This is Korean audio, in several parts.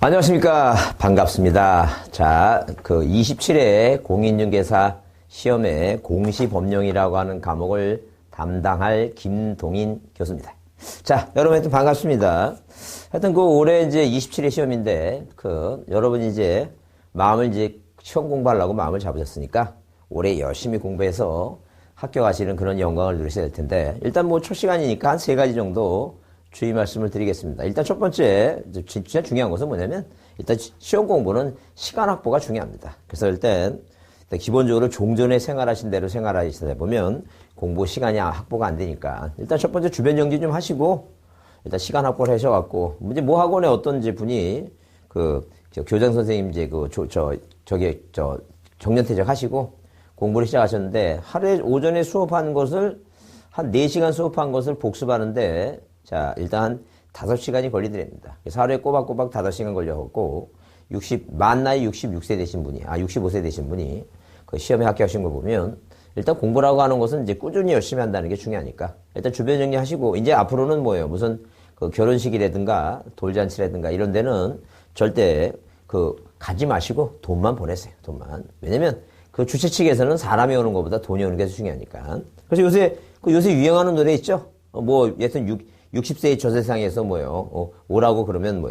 안녕하십니까. 반갑습니다. 자, 그 27회 공인중개사 시험의 공시법령이라고 하는 과목을 담당할 김동인 교수입니다. 자, 여러분한테 반갑습니다. 하여튼 그 올해 이제 27회 시험인데, 여러분이 이제 마음을 이제 시험 공부하려고 마음을 잡으셨으니까 올해 열심히 공부해서 합격하시는 그런 영광을 누리셔야 될 텐데, 일단 뭐 첫 시간이니까 한 세 가지 정도 주의 말씀을 드리겠습니다. 일단 첫 번째, 진짜 중요한 것은 뭐냐면, 일단 시험 공부는 시간 확보가 중요합니다. 그래서 일단 기본적으로 종전에 생활하신 대로 생활하시다 보면 공부 시간이 확보가 안 되니까, 일단 첫 번째 주변 정리 좀 하시고, 일단 시간 확보를 하셔갖고, 이제 뭐 학원에 어떤 이제 분이, 교장 선생님 이제 정년퇴직 하시고 공부를 시작하셨는데, 하루에 오전에 수업한 것을, 한 4시간 수업한 것을 복습하는데, 자, 일단 5시간이 걸리더랍니다. 그래서 하루에 꼬박꼬박 5시간 걸려갖고, 만 나이 66세 되신 분이, 65세 되신 분이 그 시험에 합격하신 걸 보면, 일단 공부라고 하는 것은 이제 꾸준히 열심히 한다는 게 중요하니까, 일단 주변 정리하시고, 이제 앞으로는 뭐예요? 무슨 그 결혼식이라든가 돌잔치라든가 이런 데는 절대 가지 마시고 돈만 보내세요. 돈만. 왜냐면 그 주최 측에서는 사람이 오는 것보다 돈이 오는 게 더 중요하니까. 그래서 요새 유행하는 노래 있죠? 여튼 60세의 저 세상에서 오라고 그러면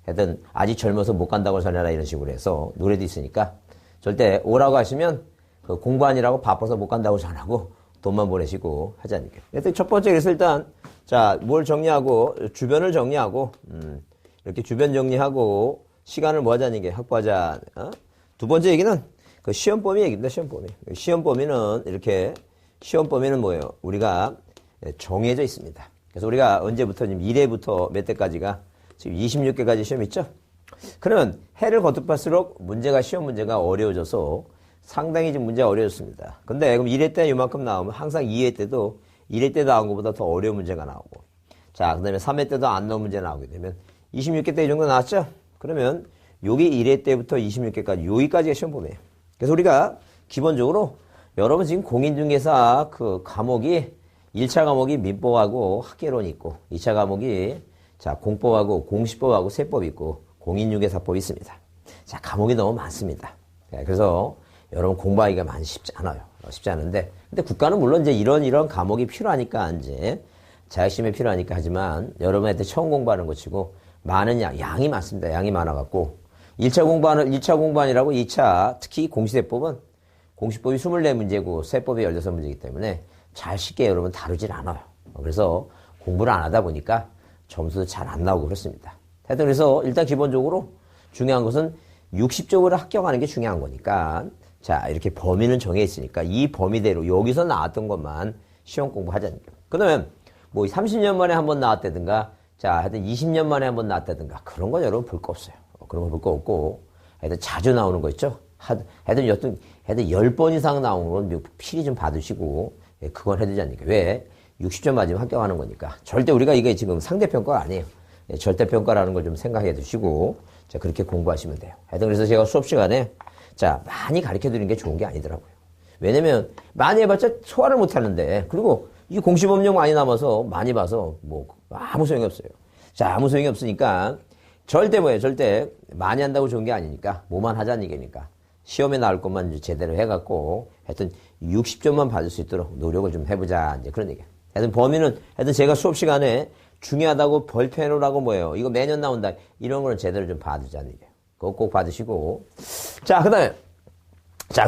하여튼 아직 젊어서 못 간다고 전해라 이런 식으로 해서 노래도 있으니까 절대 오라고 하시면 공부하느라고 바빠서 못 간다고 전하고 돈만 보내시고 하지 않을게요. 하여튼 첫 번째 그래서 일단 자, 뭘 정리하고 주변을 정리하고 이렇게 주변 정리하고 시간을 뭐 하자는 게 확보하자. 두 번째 얘기는 그 시험 범위 얘기입니다. 시험 범위. 시험 범위는 뭐예요? 우리가 정해져 있습니다. 그래서 우리가 언제부터 지금 1회부터 몇 회까지가 지금 26개까지 시험 있죠? 그러면 해를 거듭할수록 시험 문제가 어려워져서 상당히 지금 문제가 어려워졌습니다. 근데 그럼 1회 때 이만큼 나오면 항상 2회 때도 1회 때 나온 것보다 더 어려운 문제가 나오고, 자, 그 다음에 3회 때도 안 나온 문제 나오게 되면 26개 때 이 정도 나왔죠? 그러면 요게 1회 때부터 26개까지, 여기까지가 시험 범위예요. 그래서 우리가 기본적으로 여러분 지금 공인중개사 과목이 1차 과목이 민법하고 학개론이 있고, 2차 과목이 공법하고 공시법하고 세법이 있고, 공인중개사법이 있습니다. 자, 과목이 너무 많습니다. 그래서 여러분 공부하기가 많이 쉽지 않아요. 쉽지 않은데, 근데 국가는 물론 이제 이런 과목이 필요하니까 이제 자격심이 필요하니까 하지만 여러분한테 처음 공부하는 것 치고 많은 양이 많습니다. 양이 많아갖고 1차 공부하느라고 2차, 특히 공시세법은 공시법이 24문제고 세법이 16문제이기 때문에 잘 쉽게 여러분 다루질 않아요. 그래서 공부를 안 하다 보니까 점수도 잘 안 나오고 그렇습니다. 하여튼 그래서 일단 기본적으로 중요한 것은 60점으로 합격하는 게 중요한 거니까, 자, 이렇게 범위는 정해 있으니까 이 범위대로 여기서 나왔던 것만 시험 공부하자는 거예요. 그러면 30년 만에 한 번 나왔다든가, 자, 하여튼 20년 만에 한 번 나왔다든가 그런 건 여러분 볼 거 없어요. 그런 거 볼 거 없고, 하여튼 자주 나오는 거 있죠? 하여튼 10번 이상 나오는 건 필히 좀 받으시고, 그건 해두지 않으니까. 왜? 60점 맞으면 합격하는 거니까. 절대 우리가 이게 지금 상대평가가 아니에요. 절대평가라는 걸 좀 생각해 두시고, 자, 그렇게 공부하시면 돼요. 하여튼 그래서 제가 수업 시간에, 자, 많이 가르쳐 드리는 게 좋은 게 아니더라고요. 왜냐면, 많이 해봤자 소화를 못 하는데, 그리고 이 공시법령 많이 남아서, 많이 봐서, 아무 소용이 없어요. 자, 아무 소용이 없으니까, 절대 많이 한다고 좋은 게 아니니까, 뭐만 하자는 얘기니까, 시험에 나올 것만 제대로 해갖고, 하여튼 60점만 받을 수 있도록 노력을 좀 해보자, 이제 그런 얘기야. 하여튼 제가 수업 시간에 중요하다고 벌표해놓으라고 이거 매년 나온다. 이런 거는 제대로 좀 봐두자는 얘기예요. 그거 꼭 받으시고. 자, 그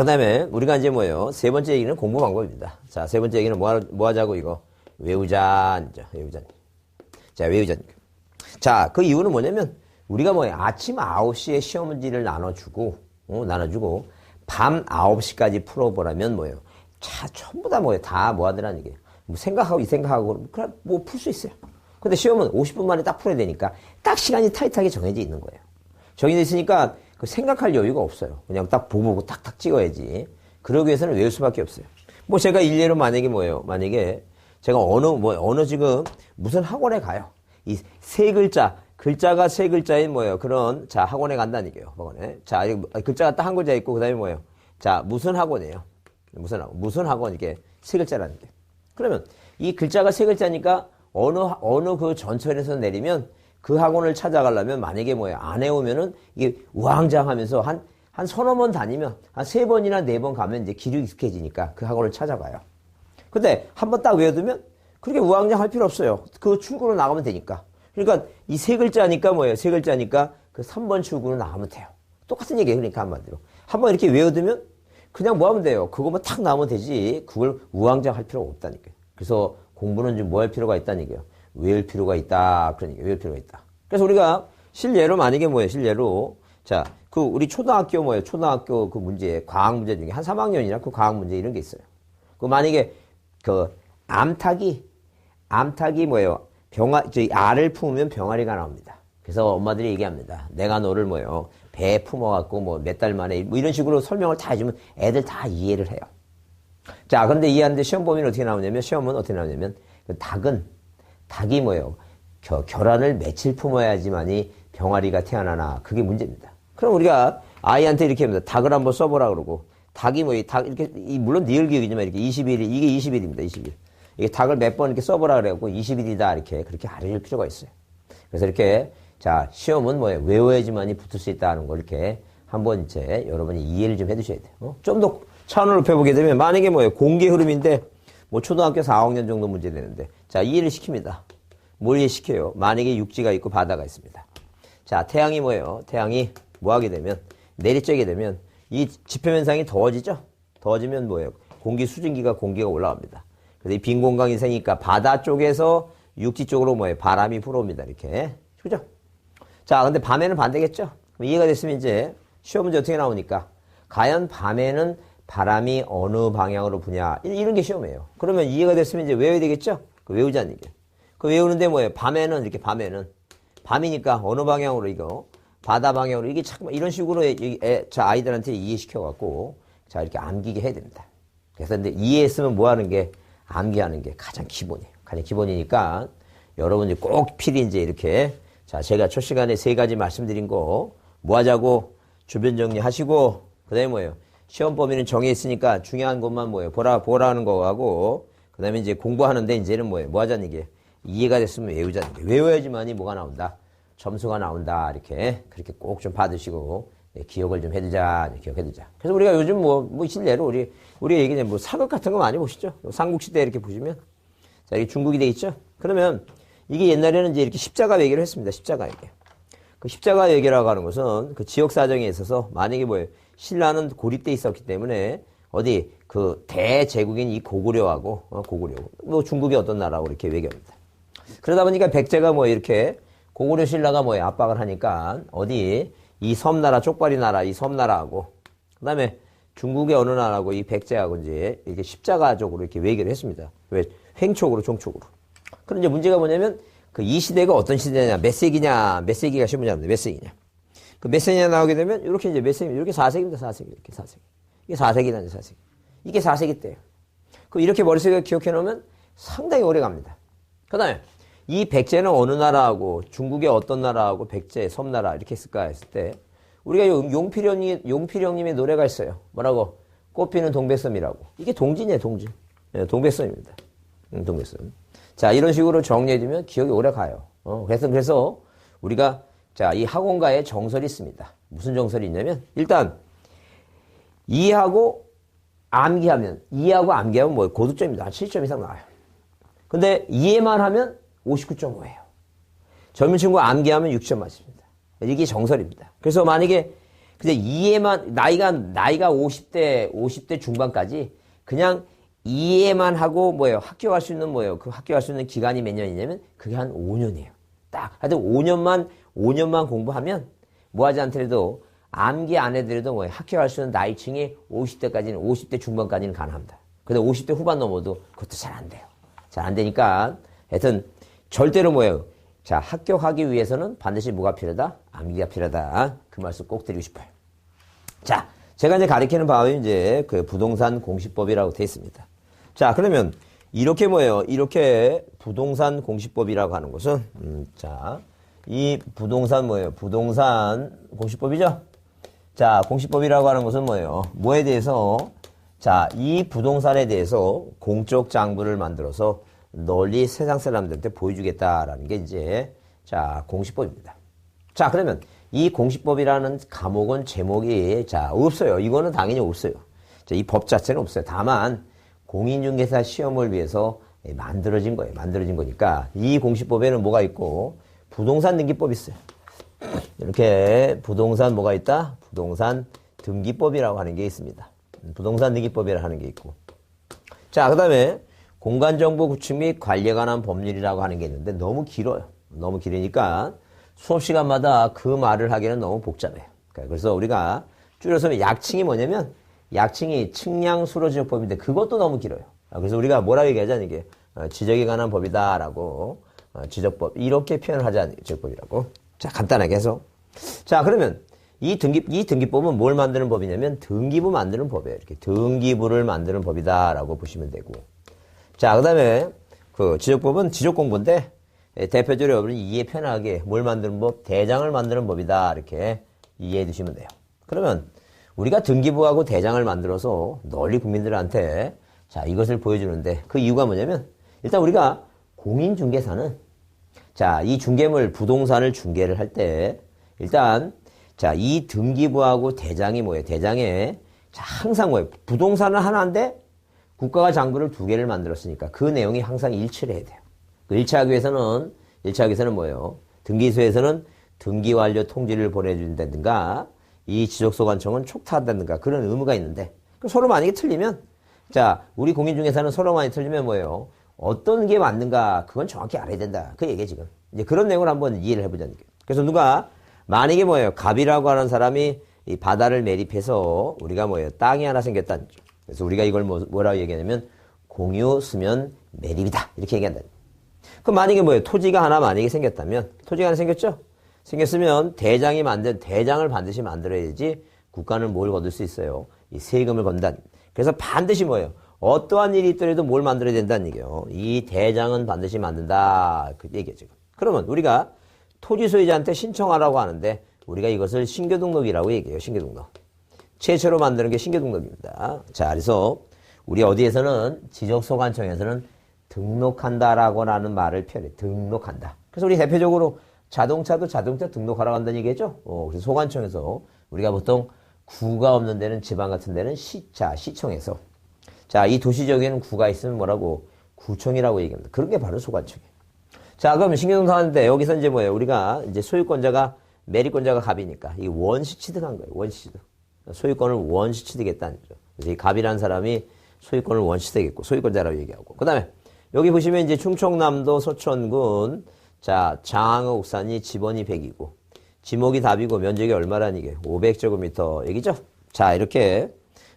다음에 우리가 이제 세 번째 얘기는 공부 방법입니다. 자, 세 번째 얘기는 뭐 하자고 이거. 외우자. 자, 외우자. 자, 그 이유는 뭐냐면 우리가 아침 9시에 시험 문제를 나눠주고 밤 9시까지 풀어보라면 전부 다 다 뭐 하더라는 얘기예요. 생각하고 그냥 풀 수 있어요. 근데 시험은 50분 만에 딱 풀어야 되니까 딱 시간이 타이트하게 정해져 있는 거예요. 정해져 있으니까 생각할 여유가 없어요. 그냥 딱 보고 탁탁 찍어야지. 그러기 위해서는 외울 수밖에 없어요. 제가 일례로 만약에 제가 어느 지금 무슨 학원에 가요. 이 세 글자가 세 글자인 그런, 자, 학원에 간다는 얘기예요. 학원에. 자, 글자가 딱 한 글자 있고, 그 다음에 자, 무슨 학원이에요. 무슨 학원, 이게 세 글자라는 게. 그러면 이 글자가 세 글자니까 어느 그 전철에서 내리면 그 학원을 찾아가려면 만약에 뭐예요? 안 해오면은 이게 우왕좌왕하면서 한 서너 번 다니면 한 3번이나 4번 가면 이제 길이 익숙해지니까 그 학원을 찾아가요. 근데 한 번 딱 외워두면 그렇게 우왕좌왕할 필요 없어요. 그 출구로 나가면 되니까. 그러니까 이 3글자니까 뭐예요? 3글자니까 그 3번 출구로 나가면 돼요. 똑같은 얘기예요. 그러니까 한마디로. 한번 이렇게 외워두면 그냥 뭐 하면 돼요? 그것만 탁 나오면 되지. 그걸 우왕좌왕할 필요가 없다니까요. 그래서 공부는 좀 뭐 할 필요가 있다는 얘기예요. 외울 필요가 있다. 그러니까 외울 필요가 있다. 그래서 우리가 실례로 만약에 뭐예요? 실례로 자, 그 우리 초등학교 뭐예요? 초등학교 그 문제, 과학 문제 중에 한 3학년이나 그 과학 문제 이런 게 있어요. 그 만약에 그 암탉이 뭐예요? 저희 알을 품으면 병아리가 나옵니다. 그래서 엄마들이 얘기합니다. 내가 너를 뭐예요? 배에 품어갖고 뭐 몇 달 만에 뭐 이런 식으로 설명을 다 해주면 애들 다 이해를 해요. 자, 그런데 이해하는데 시험 범위는 어떻게 나오냐면, 시험은 어떻게 나오냐면, 그 닭이 뭐예요? 결혼을 며칠 품어야지만이 병아리가 태어나나. 그게 문제입니다. 그럼 우리가 아이한테 이렇게 합니다. 닭을 한번 써보라 그러고, 닭이 뭐, 이렇게, 물론 리을 기억이지만 이렇게 20일, 이게 20일입니다. 20일. 이게 닭을 몇 번 이렇게 써보라 그래갖고 20일이다. 이렇게, 그렇게 알려줄 필요가 있어요. 그래서 이렇게, 자, 시험은 뭐예요? 외워야지만이 붙을 수 있다는 걸 이렇게 한번 이제 여러분이 이해를 좀 해두셔야 돼요. 좀 더 차원을 높여보게 되면, 만약에 뭐예요? 공개 흐름인데, 뭐 초등학교 4학년 정도 문제 되는데, 자, 이해를 시킵니다. 뭘 이해시켜요? 만약에 육지가 있고 바다가 있습니다. 자, 태양이 뭐예요? 태양이 뭐 하게 되면, 내리쬐게 되면, 이 지표면상이 더워지죠? 더워지면 뭐예요? 공기 수증기가 공기가 올라갑니다. 그래서 이 빈 공간이 생기니까 바다 쪽에서 육지 쪽으로 뭐예요? 바람이 불어옵니다. 이렇게. 그죠? 자, 근데 밤에는 반대겠죠? 그럼 이해가 됐으면 이제 시험 문제 어떻게 나오니까, 과연 밤에는 바람이 어느 방향으로 부냐. 이런 게 시험이에요. 그러면 이해가 됐으면 이제 외워야 되겠죠? 그 외우자는 얘기예요. 그 외우는데 뭐예요? 밤에는 이렇게 밤이니까 어느 방향으로 이거 바다 방향으로 이게 잠깐 이런 식으로 자 아이들한테 이해시켜갖고 자 이렇게 암기게 해야 됩니다. 그래서 근데 이해했으면 뭐 하는 게 암기하는 게 가장 기본이에요. 가장 기본이니까 여러분이 꼭 필히 이제 이렇게 자 제가 첫 시간에 3가지 말씀드린 거 뭐 하자고 주변 정리하시고 그다음에 뭐예요? 시험 범위는 정해 있으니까 중요한 것만 뭐예요? 보라는 거하고, 그 다음에 이제 공부하는데 이제는 뭐예요? 뭐 하자는 게? 이해가 됐으면 외우자는 게. 외워야지만이 뭐가 나온다? 점수가 나온다. 이렇게. 그렇게 꼭 좀 받으시고, 기억을 좀 해두자. 기억해두자. 그래서 우리가 요즘 뭐 실례로 우리 얘기는 뭐 사극 같은 거 많이 보시죠? 삼국시대 이렇게 보시면. 자, 이게 중국이 돼 있죠? 그러면 이게 옛날에는 이제 이렇게 십자가 외교를 했습니다. 십자가 외교. 그 십자가 외교라고 하는 것은 그 지역 사정에 있어서 만약에 뭐예요? 신라는 고립돼 있었기 때문에 어디 그 대제국인 이 고구려하고 고구려 뭐 중국의 어떤 나라하고 이렇게 외교합니다. 그러다 보니까 백제가 뭐 이렇게 고구려 신라가 뭐예요? 압박을 하니까 어디 이 섬나라 쪽발이 나라 이 섬나라하고 그다음에 중국의 어느 나라하고 이 백제하고 이제 이렇게 십자가적으로 이렇게 외교를 했습니다. 왜? 횡촉으로 종촉으로. 그런데 문제가 뭐냐면 그 이 시대가 어떤 시대냐 몇 세기냐 몇 세기가 시험 문제입니다. 몇 세기냐. 그 몇 세기냐 나오게 되면 이렇게 이제 몇 세기 이렇게 4세기입니다. 4세기 이렇게 4세기. 이게 4세기다 4세기. 이게 4세기 때예요. 그 이렇게 머릿속에 기억해 놓으면 상당히 오래 갑니다. 그다음에 이 백제는 어느 나라하고 중국의 어떤 나라하고 백제 섬나라 이렇게 했을까 했을 때 우리가 용필형님의 노래가 있어요. 뭐라고? 꽃피는 동백섬이라고. 이게 동진이에요, 동진. 네, 동백섬입니다. 동백섬. 자, 이런 식으로 정리해주면 기억이 오래 가요. 그래서 우리가 자, 이 학원가에 정설이 있습니다. 무슨 정설이 있냐면 일단 이해하고 암기하면 뭐 고득점입니다. 한 7점 이상 나와요. 근데 이해만 하면 59.5예요. 젊은 친구 암기하면 6점 맞습니다. 이게 정설입니다. 그래서 만약에 근데 이해만 나이가 50대 중반까지 그냥 이해만 하고 뭐예요? 학교 갈 수 있는 뭐예요? 그 학교 갈 수 있는 기간이 몇 년이냐면 그게 한 5년이에요. 딱 하여튼 5년만 공부하면 뭐 하지 않더라도 암기 안 해더라도 뭐예요? 학교 갈 수 있는 나이층이 50대 중반까지는 가능합니다. 근데 50대 후반 넘어도 그것도 잘 안 돼요. 잘 안 되니까 하여튼 절대로 뭐예요? 자, 합격하기 위해서는 반드시 뭐가 필요하다? 암기가 필요하다. 그 말씀 꼭 드리고 싶어요. 자, 제가 이제 가리키는 바는 이제 그 부동산 공시법이라고 되어 있습니다. 자, 그러면 이렇게 뭐예요? 이렇게 부동산 공시법이라고 하는 것은, 자, 이 부동산 뭐예요? 부동산 공시법이죠? 자, 공시법이라고 하는 것은 뭐예요? 뭐에 대해서, 자, 이 부동산에 대해서 공적 장부를 만들어서 널리 세상 사람들한테 보여주겠다라는 게 이제 자, 공시법입니다. 자, 그러면 이 공시법이라는 과목은 제목이 자, 없어요. 이거는 당연히 없어요. 자, 이 법 자체는 없어요. 다만 공인중개사 시험을 위해서 만들어진 거예요. 만들어진 거니까 이 공시법에는 뭐가 있고 부동산 등기법이 있어요. 이렇게 부동산 뭐가 있다? 부동산 등기법이라고 하는 게 있습니다. 부동산 등기법이라고 하는 게 있고. 자, 그 다음에 공간정보 구축 및 관리에 관한 법률이라고 하는 게 있는데 너무 길어요. 너무 길으니까 수업 시간마다 그 말을 하기는 너무 복잡해요. 그래서 우리가 줄여서 약칭이 뭐냐면 약칭이 측량수로지적법인데 그것도 너무 길어요. 그래서 우리가 뭐라고 얘기하자는 이게 지적에 관한 법이다라고 지적법 이렇게 표현을 하자는 지적법이라고. 자, 간단하게 해서 자, 그러면 이 등기법은 뭘 만드는 법이냐면 등기부 만드는 법이에요. 이렇게 등기부를 만드는 법이다라고 보시면 되고. 자, 그다음에 그 지적법은 지적공부인데 대표적으로 여러분이 이해 편하게 뭘 만드는 법? 대장을 만드는 법이다. 이렇게 이해해 두시면 돼요. 그러면 우리가 등기부하고 대장을 만들어서 널리 국민들한테 자, 이것을 보여주는데 그 이유가 뭐냐면 일단 우리가 공인중개사는 자, 이 중개물 부동산을 중개를 할 때 일단 자, 이 등기부하고 대장이 뭐예요? 대장에 자, 항상 뭐예요? 부동산은 하나인데 국가가 장부를 2개를 만들었으니까 그 내용이 항상 일치를 해야 돼요. 그 일치하기 위해서는 뭐예요? 등기소에서는 등기 완료 통지를 보내준다든가 이 지적소관청은 촉탁한다든가 그런 의무가 있는데 서로 만약에 틀리면 자, 우리 공인중개사는 서로 많이 틀리면 뭐예요? 어떤 게 맞는가 그건 정확히 알아야 된다. 그 얘기예요, 지금. 이제 그런 내용을 한번 이해를 해보자는 거예요. 그래서 누가 만약에 뭐예요? 갑이라고 하는 사람이 이 바다를 매립해서 우리가 뭐예요? 땅이 하나 생겼다는 거죠. 그래서 우리가 이걸 뭐라고 얘기하냐면 공유 수면 매립이다. 이렇게 얘기한다. 그럼 만약에 뭐예요? 토지가 하나 만약에 생겼다면 토지가 하나 생겼죠? 생겼으면 대장을 반드시 만들어야지 국가는 뭘 거둘 수 있어요? 이 세금을 건다. 그래서 반드시 뭐예요? 어떠한 일이 있더라도 뭘 만들어야 된다는 얘기예요. 이 대장은 반드시 만든다. 그 얘기예요, 지금. 그러면 우리가 토지 소유자한테 신청하라고 하는데 우리가 이것을 신규등록이라고 얘기해요. 신규등록. 최초로 만드는 게 신규등록입니다. 자, 그래서 우리 어디에서는 지적소관청에서는 등록한다라고 하는 말을 표현해. 등록한다. 그래서 우리 대표적으로 자동차도 자동차 등록하라고 한다는 얘기죠. 그래서 소관청에서 우리가 보통 구가 없는 데는 지방 같은 데는 시청에서 자, 이 도시적에는 구가 있으면 뭐라고? 구청이라고 얘기합니다. 그런 게 바로 소관청이에요. 자, 그럼 신규등록 하는데 여기서 이제 뭐예요? 우리가 이제 소유권자가 매립권자가 갑이니까 이 원시 취득한 거예요. 원시 취득. 소유권을 원시 취득했다는 거죠. 그래서 이 갑이라는 사람이 소유권을 원시 취득했고 소유권자라고 얘기하고. 그다음에 여기 보시면 이제 충청남도 서천군 자, 장항 옥산이 지번이 100이고 지목이 답이고 면적이 얼마라는 이게 500제곱미터 얘기죠. 자, 이렇게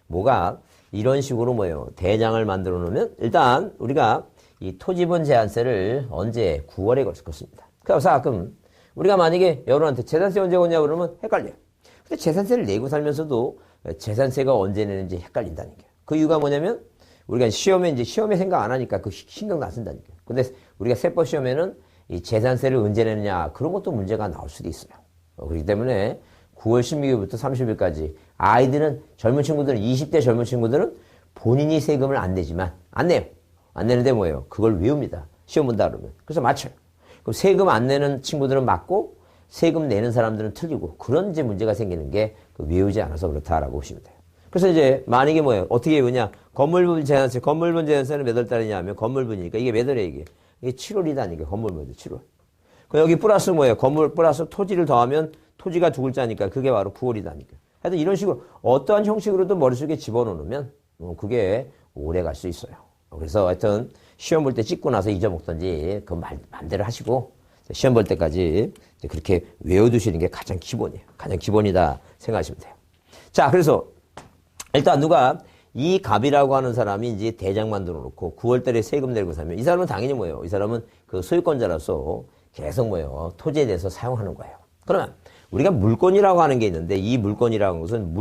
뭐가 이런 식으로 뭐예요? 대장을 만들어 놓으면 일단 우리가 이 토지분 제한세를 언제 9월에 걷습니다. 그래서 가끔 우리가 만약에 여러분한테 재산세 언제 걷냐 그러면 헷갈려요. 근데 재산세를 내고 살면서도 재산세가 언제 내는지 헷갈린다는 거예요. 그 이유가 뭐냐면 우리가 시험에 생각 안 하니까 그 신경도 안 쓴다는 거예요. 근데 우리가 세법 시험에는 이 재산세를 언제 내느냐 그런 것도 문제가 나올 수도 있어요. 그렇기 때문에 9월 16일부터 30일까지 아이들은 젊은 친구들은 20대 젊은 친구들은 본인이 세금을 안 내지만 안 내요. 안 내는데 뭐예요? 그걸 외웁니다. 시험 본다 그러면. 그래서 맞춰요. 그럼 세금 안 내는 친구들은 맞고 세금 내는 사람들은 틀리고 그런 이제 문제가 생기는 게 그 외우지 않아서 그렇다라고 보시면 돼요. 그래서 이제 만약에 뭐예요? 어떻게 외우냐? 건물분 제한세는 몇 월 달이냐 하면 건물분이니까 이게 몇 월에 이게 7월이다 이게 건물분인데 7월. 그럼 여기 플러스 뭐예요? 건물 플러스 토지를 더하면 토지가 두 글자니까 그게 바로 9월이다니까. 하여튼 이런 식으로 어떠한 형식으로도 머릿속에 집어넣으면 그게 오래 갈 수 있어요. 그래서 하여튼 시험 볼 때 찍고 나서 잊어먹던지 그 마음대로 하시고 시험 볼 때까지 그렇게 외워두시는 게 가장 기본이에요. 가장 기본이다 생각하시면 돼요. 자, 그래서 일단 누가 이 갑이라고 하는 사람이 이제 대장 만들어 놓고 9월달에 세금 내고 살면 이 사람은 당연히 뭐예요? 이 사람은 그 소유권자로서 계속 뭐예요? 토지에 대해서 사용하는 거예요. 그러면 우리가 물권이라고 하는 게 있는데 이 물권이라고 하는 것은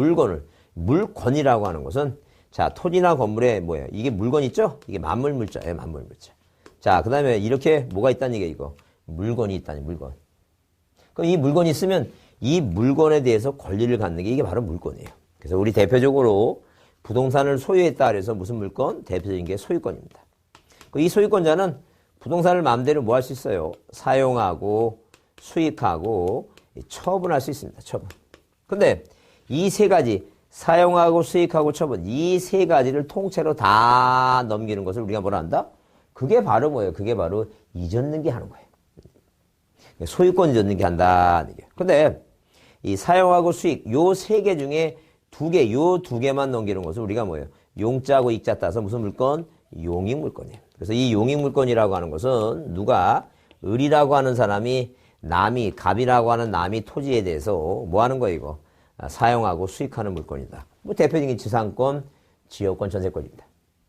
물권이라고 하는 것은 자, 토지나 건물에 뭐예요? 이게 물건 있죠? 이게 만물물자예요, 만물물자. 자, 그 다음에 이렇게 뭐가 있다는 얘기예요, 이거. 물건이 있다니, 물건. 그럼 이 물건이 있으면 이 물건에 대해서 권리를 갖는 게 이게 바로 물건이에요. 그래서 우리 대표적으로 부동산을 소유했다 그래서 무슨 물건? 대표적인 게 소유권입니다. 이 소유권자는 부동산을 마음대로 뭐 할 수 있어요? 사용하고 수익하고 처분할 수 있습니다. 처분. 근데 이 세 가지 사용하고 수익하고 처분 이 세 가지를 통째로 다 넘기는 것을 우리가 뭐라 한다? 그게 바로 뭐예요? 그게 바로 이전능기 하는 거예요. 소유권 이전능기 한다. 근데 이 사용하고 수익 요 세 개 중에 요 두 개만 넘기는 것을 우리가 뭐예요? 용자하고 익자 따서 무슨 물건? 용익물건이에요. 그래서 이 용익물건이라고 하는 것은 누가 을이라고 하는 사람이 갑이라고 하는 남이 토지에 대해서 뭐 하는 거예요, 이거? 사용하고 수익하는 물건이다. 뭐 대표적인 지상권, 지역권, 전세권입니다.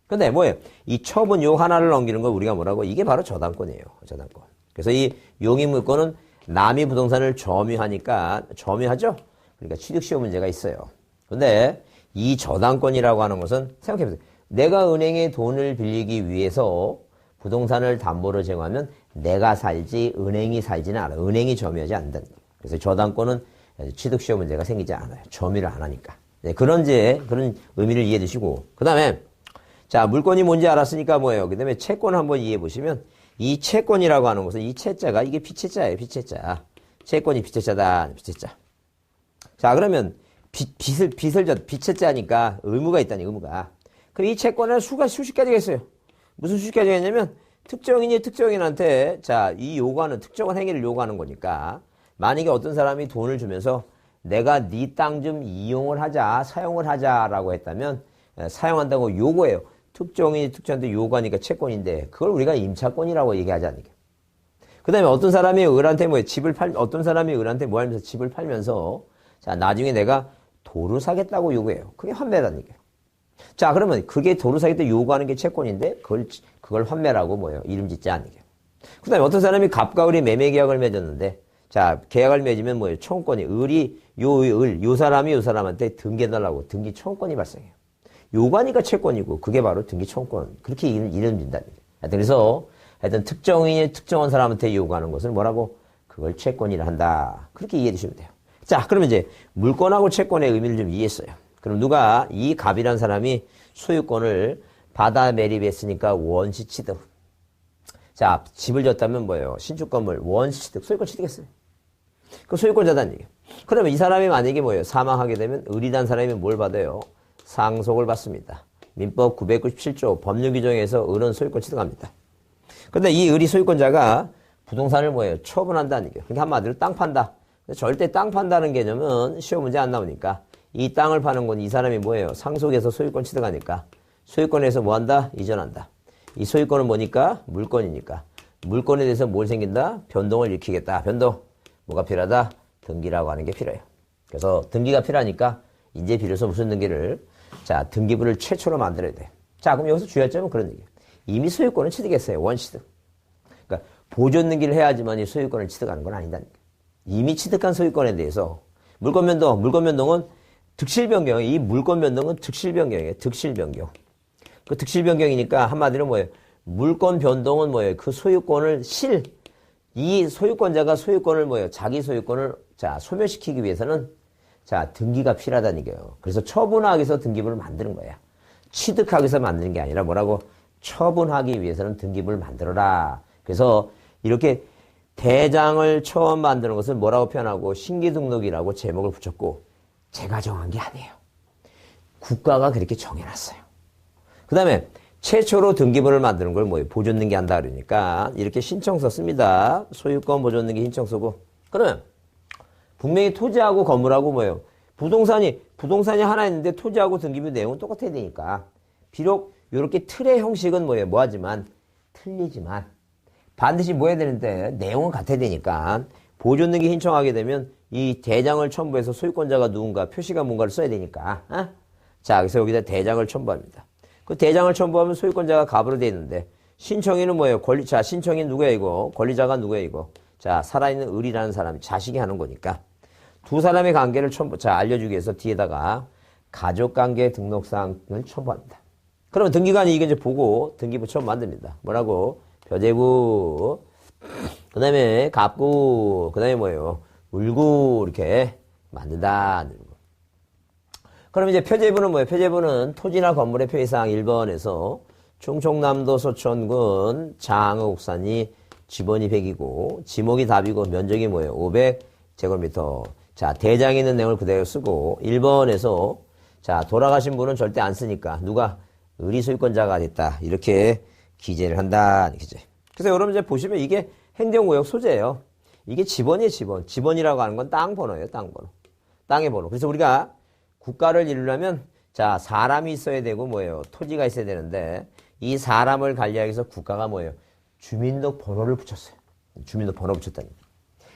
근데 뭐예요? 이 처분 요 하나를 넘기는 걸 우리가 뭐라고? 이게 바로 저당권이에요. 저당권. 그래서 이 용익물건은 남이 부동산을 점유하죠? 그러니까 취득시효 문제가 있어요. 근데 이 저당권이라고 하는 것은 생각해보세요. 내가 은행에 돈을 빌리기 위해서 부동산을 담보로 제공하면 내가 살지 은행이 살지는 않아. 은행이 점유하지 않는다. 그래서 저당권은 취득시효 문제가 생기지 않아요. 점유를 안 하니까. 네, 그런 의미를 이해해 주시고. 그 다음에, 자, 물건이 뭔지 알았으니까 뭐예요? 그 다음에 채권 한번 이해해 보시면, 이 채권이라고 하는 것은 이 채자가 이게 피채자예요, 피채자. 채권이 피채자다, 피채자. 자, 그러면 피채자니까 의무가 있다니, 의무가. 그럼 이 채권에는 수십 가지가 있어요. 무슨 수십 가지가 있냐면, 특정인이 특정인한테, 자, 특정한 행위를 요구하는 거니까, 만약에 어떤 사람이 돈을 주면서 내가 네 땅 좀 이용을 하자, 사용을 하자라고 했다면 사용한다고 요구해요. 특정인이 특정한테 요구하니까 채권인데 그걸 우리가 임차권이라고 얘기하지 않니까. 그 다음에 어떤 사람이 을한테 어떤 사람이 을한테 뭐 하면서 집을 팔면서 자, 나중에 내가 도를 사겠다고 요구해요. 그게 환매라니까. 자, 그러면 그게 도를 사겠다 요구하는 게 채권인데 그걸 환매라고 뭐예요? 이름 짓지 않니까. 그 다음에 어떤 사람이 갑과 을이 매매 계약을 맺었는데 자, 계약을 맺으면 뭐예요? 청구권이, 요 사람이 요 사람한테 등기해달라고 등기 청구권이 발생해요. 요구하니까 채권이고, 그게 바로 등기 청구권. 그렇게 이름 진다는 거예요. 그래서, 하여튼 특정인이 특정한 사람한테 요구하는 것을 뭐라고? 그걸 채권이라 한다. 그렇게 이해해 주시면 돼요. 자, 그러면 이제 물건하고 채권의 의미를 좀 이해했어요. 그럼 누가 이 갑이라는 사람이 소유권을 받아 매립했으니까 원시 취득. 자, 집을 졌다면 뭐예요? 신축 건물 원시 취득, 소유권 취득했어요. 그 소유권자다는 얘기예요. 그러면 이 사람이 만약에 뭐예요? 사망하게 되면 을이란 사람이 뭘 받아요? 상속을 받습니다. 민법 997조 법률 규정에서 을은 소유권 취득합니다. 근데 이 을이 소유권자가 부동산을 뭐예요? 처분한다는 얘기예요. 그러니까 한마디로 땅 판다. 절대 땅 판다는 개념은 시험 문제 안 나오니까 이 땅을 파는 건 이 사람이 뭐예요? 상속해서 소유권 취득하니까 소유권에서 뭐 한다? 이전한다. 이 소유권은 뭐니까? 물건이니까. 물건에 대해서 뭘 생긴다? 변동을 일으키겠다. 변동. 뭐가 필요하다? 등기라고 하는 게 필요해요. 그래서 등기가 필요하니까 이제 비로소 무슨 등기를? 자, 등기부를 최초로 만들어야 돼. 자, 그럼 여기서 주의할 점은 그런 얘기예요. 이미 소유권을 취득했어요. 원취득. 그러니까 보존 등기를 해야지만 이 소유권을 취득하는 건 아니다니까. 이미 취득한 소유권에 대해서 물건 변동은 득실 변경. 이 물건 변동은 득실 변경이에요. 득실 변경. 그 득실 변경이니까 한마디로 뭐예요? 물건 변동은 뭐예요? 그 소유권을 이 소유권자가 소유권을 뭐예요? 자기 소유권을 자, 소멸시키기 위해서는 자, 등기가 필요하다는 거예요. 그래서 처분하기 위해서 등기부를 만드는 거야. 취득하기 위해서 만드는 게 아니라 뭐라고? 처분하기 위해서는 등기부를 만들어라. 그래서 이렇게 대장을 처음 만드는 것을 뭐라고 표현하고 신기등록이라고 제목을 붙였고 제가 정한 게 아니에요. 국가가 그렇게 정해놨어요. 그 다음에 최초로 등기부를 만드는 걸 뭐예요? 보존등기 한다 그러니까 이렇게 신청서 씁니다. 소유권 보존등기 신청서고. 그러면 분명히 토지하고 건물하고 뭐예요? 부동산이 하나 있는데 토지하고 등기부 내용은 똑같아야 되니까 비록 이렇게 틀의 형식은 뭐예요? 뭐하지만 틀리지만 반드시 뭐 해야 되는데 내용은 같아야 되니까 보존등기 신청하게 되면 이 대장을 첨부해서 소유권자가 누군가 표시가 뭔가를 써야 되니까 자, 그래서 여기다 대장을 첨부합니다. 그 대장을 첨부하면 소유권자가 갑으로 되어 있는데 신청인은 뭐예요? 신청인 누구야 이거? 권리자가 누구야 이거? 자, 살아있는 을이라는 사람이 자식이 하는 거니까 두 사람의 관계를 알려주기 위해서 뒤에다가 가족관계 등록사항을 첨부합니다. 그러면 등기관이 이게 이제 보고 등기부 처음 만듭니다. 뭐라고? 벼제구, 그 다음에 갑구, 그 다음에 뭐예요? 울구, 이렇게 만든다. 그럼 이제 표제부는 뭐예요? 표제부는 토지나 건물의 표의사항 1번에서 충청남도 소천군 장읍 옥산이 지번이 100이고, 지목이 답이고, 면적이 뭐예요? 500제곱미터. 자, 대장에 있는 내용을 그대로 쓰고, 1번에서, 자, 돌아가신 분은 절대 안 쓰니까, 누가 의리소유권자가 됐다. 이렇게 기재를 한다. 기재. 그래서 여러분 이제 보시면 이게 행정구역 소재예요. 이게 지번이에요, 지번. 지번이라고 하는 건 땅 번호예요, 땅 번호. 땅의 번호. 그래서 우리가 국가를 이루려면, 자, 사람이 있어야 되고 뭐예요? 토지가 있어야 되는데, 이 사람을 관리하기 위해서 국가가 뭐예요? 주민등 번호를 붙였어요. 주민등 번호 붙였다니.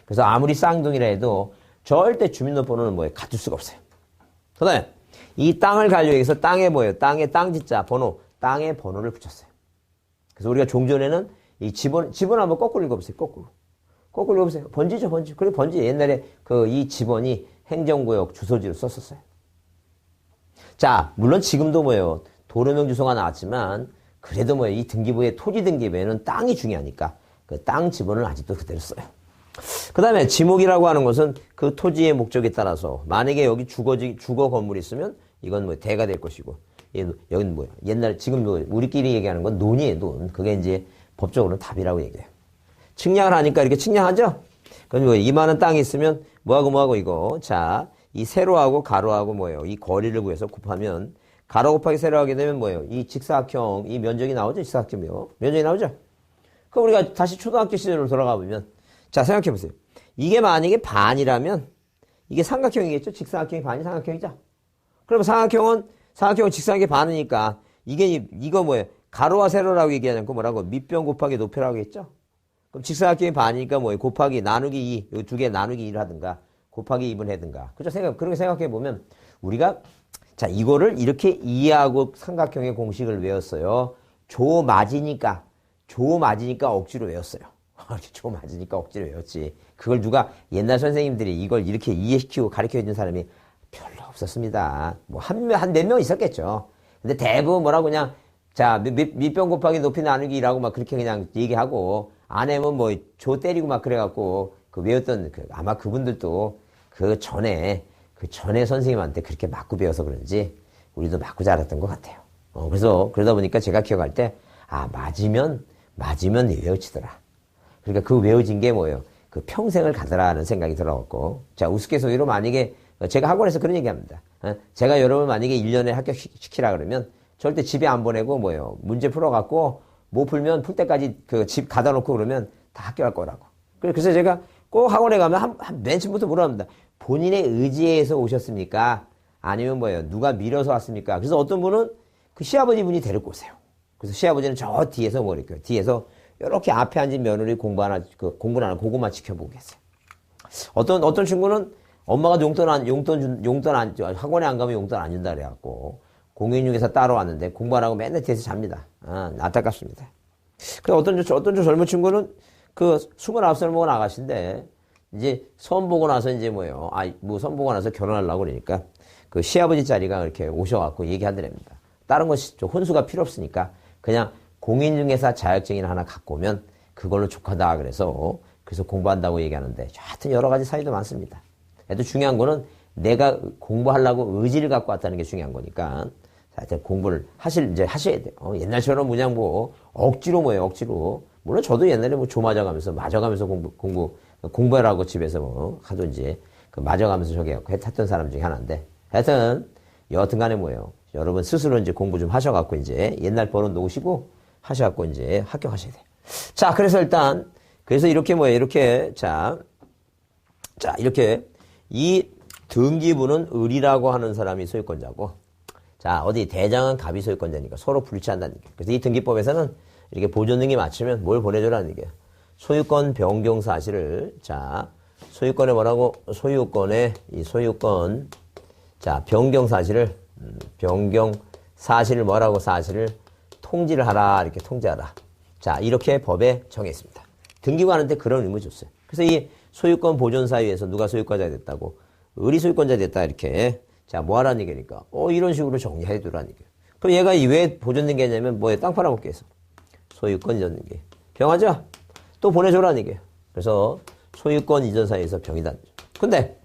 그래서 아무리 쌍둥이라 해도 절대 주민등 번호는 뭐예요? 갖출 수가 없어요. 그 다음에 이 땅을 관리하기 위해서 땅에 뭐예요? 땅에 땅지자 번호, 땅의 번호를 붙였어요. 그래서 우리가 종전에는 이 지번 한번 거꾸로 읽어보세요. 거꾸로 읽어보세요. 번지죠, 번지. 그리고 번지 옛날에 이 지번이 행정구역 주소지로 썼었어요. 자, 물론 지금도 뭐예요? 도로명 주소가 나왔지만, 그래도 뭐예요? 이 등기부의 토지 등기부에는 땅이 중요하니까 그 땅 지번을 아직도 그대로 써요. 그 다음에 지목이라고 하는 것은 그 토지의 목적에 따라서 만약에 여기 주거 건물이 있으면 이건 뭐 대가 될 것이고, 여기는 뭐예요? 옛날, 지금 우리끼리 얘기하는 건 논이에요, 논. 그게 이제 법적으로는 답이라고 얘기해요. 측량을 하니까 이렇게 측량하죠? 그럼 뭐 이만한 땅이 있으면 뭐하고 이거. 자, 이 세로하고 가로하고 뭐예요? 이 거리를 구해서 곱하면 가로 곱하기 세로 하게 되면 뭐예요? 이 직사각형, 이 면적이 나오죠? 직사각형이요. 면적이 나오죠? 그럼 우리가 다시 초등학교 시절로 돌아가 보면, 자, 생각해 보세요. 이게 만약에 반이라면, 이게 삼각형이겠죠? 직사각형이 반이 삼각형이죠? 그럼 삼각형은 직사각형이 반이니까, 이거 뭐예요? 가로와 세로라고 얘기하지 않고 뭐라고? 밑변 곱하기 높이라고 했죠? 그럼 직사각형이 반이니까 뭐예요? 곱하기 나누기 2, 이 두 개 나누기 1을 하든가, 곱하기 2분 하든가. 그죠? 그렇게 생각해 보면, 우리가 자, 이거를 이렇게 이해하고 삼각형의 공식을 외웠어요. 조 맞으니까 억지로 외웠어요. 이렇게 조 맞으니까 억지로 외웠지. 그걸 누가 옛날 선생님들이 이걸 이렇게 이해시키고 가르쳐준 사람이 별로 없었습니다. 뭐 한 몇 명 있었겠죠. 근데 대부분 뭐라고 그냥, 자, 밑변 곱하기 높이 나누기라고 막 그렇게 그냥 얘기하고, 안 하면 뭐 조 때리고 막 그래갖고, 외웠던, 아마 그분들도 그 전에 선생님한테 그렇게 맞고 배워서 그런지 우리도 맞고 자랐던 것 같아요. 그래서 그러다 보니까 제가 기억할 때, 맞으면 외워지더라. 그러니까 그 외워진 게 뭐예요? 그 평생을 가더라는 생각이 들어갖고. 자, 우스갯소리로 만약에 제가 학원에서 그런 얘기 합니다. 제가 여러분 만약에 1년에 합격시키라 그러면 절대 집에 안 보내고 뭐예요? 문제 풀어갖고 못 풀면 풀 때까지 그 집 가다 놓고 그러면 다 학교 갈 거라고. 그래서 제가 꼭 학원에 가면 맨 처음부터 물어봅니다. 본인의 의지에 의해서 오셨습니까? 아니면 뭐예요? 누가 밀어서 왔습니까? 그래서 어떤 분은 그 시아버지 분이 데리고 오세요. 그래서 시아버지는 저 뒤에서 뭐 이렇게 뒤에서 이렇게 앞에 앉은 며느리 공부하나 그거만 지켜보고 계세요. 어떤 친구는 엄마가 학원에 안 가면 용돈 안 준다 그래갖고 공인중개사 따로 왔는데 공부 안 하고 맨날 뒤에서 잡니다. 안타깝습니다. 그리고 어떤 젊은 친구는 그 29살 먹은 아가씨인데 이제 선 보고 나서 이제 뭐예요? 선 보고 나서 결혼하려고 그러니까 그 시아버지 자리가 이렇게 오셔갖고 얘기하더랍니다. 다른 것이 혼수가 필요 없으니까 그냥 공인중개사 자격증이나 하나 갖고 오면 그걸로 족하다 그래서 공부한다고 얘기하는데 하여튼 여러 가지 사이도 많습니다. 그래도 중요한 거는 내가 공부하려고 의지를 갖고 왔다는 게 중요한 거니까 하여튼 공부를 하셔야 돼요. 옛날처럼 그냥 억지로 억지로. 물론 저도 옛날에 조 맞아가면서 공부하라고 집에서 하든지 맞아가면서 저기 했던 사람 중에 하나인데 하여튼 여하튼 간에 여러분 스스로 이제 공부 좀 하셔갖고 이제 옛날 버릇 놓으시고 하셔갖고 이제 합격하셔야 돼요. 자, 그래서 이렇게 이렇게 이 등기부는 을이라고 하는 사람이 소유권자고, 자, 대장은 갑이 소유권자니까 서로 불일치한다는 얘기예요. 그래서 이 등기법에서는 이렇게 보존등기 맞추면 뭘 보내줘라는 얘기예요. 소유권 변경 사실을, 자, 소유권에 변경 사실을 사실을 통지를 하라, 이렇게 통지하라. 자, 이렇게 법에 정했습니다. 등기부 하는데 그런 의무 줬어요. 그래서 이 소유권 보존 사유에서 누가 소유권자 됐다고, 을이 소유권자 됐다, 이렇게. 자, 뭐 하라는 얘기니까. 이런 식으로 정리해 두라는 얘기예요. 그럼 얘가 왜 보존등기 했냐면 땅 팔아먹기 해서. 소유권 이전 등기. 병하죠? 또 보내줘라는 얘기예요. 그래서 소유권 이전 사유에서 병이다. 근데,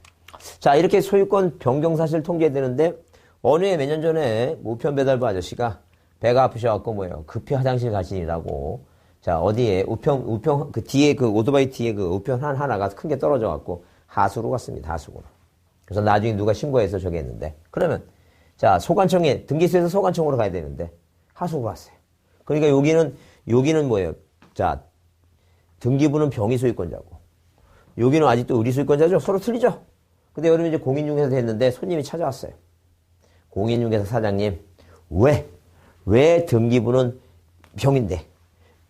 자, 이렇게 소유권 변경 사실 통지해야 되는데, 어느 해 몇 년 전에 우편 배달부 아저씨가 배가 아프셔갖고 급히 화장실 가시느라고 자, 어디에 우평, 그 뒤에 그 오토바이 뒤에 그 우편 하나가 큰 게 떨어져 갖고 하수로 갔습니다. 하수구로. 그래서 나중에 누가 신고해서 저기 했는데. 그러면, 자, 소관청에, 등기소에서 소관청으로 가야 되는데, 하수구로 갔어요. 그러니까 여기는 뭐예요? 자, 등기부는 병이 소유권자고, 여기는 아직도 의리 소유권자죠? 서로 틀리죠? 근데 여러분 이제 공인중개사 했는데 손님이 찾아왔어요. 공인중개사 사장님, 왜 등기부는 병인데,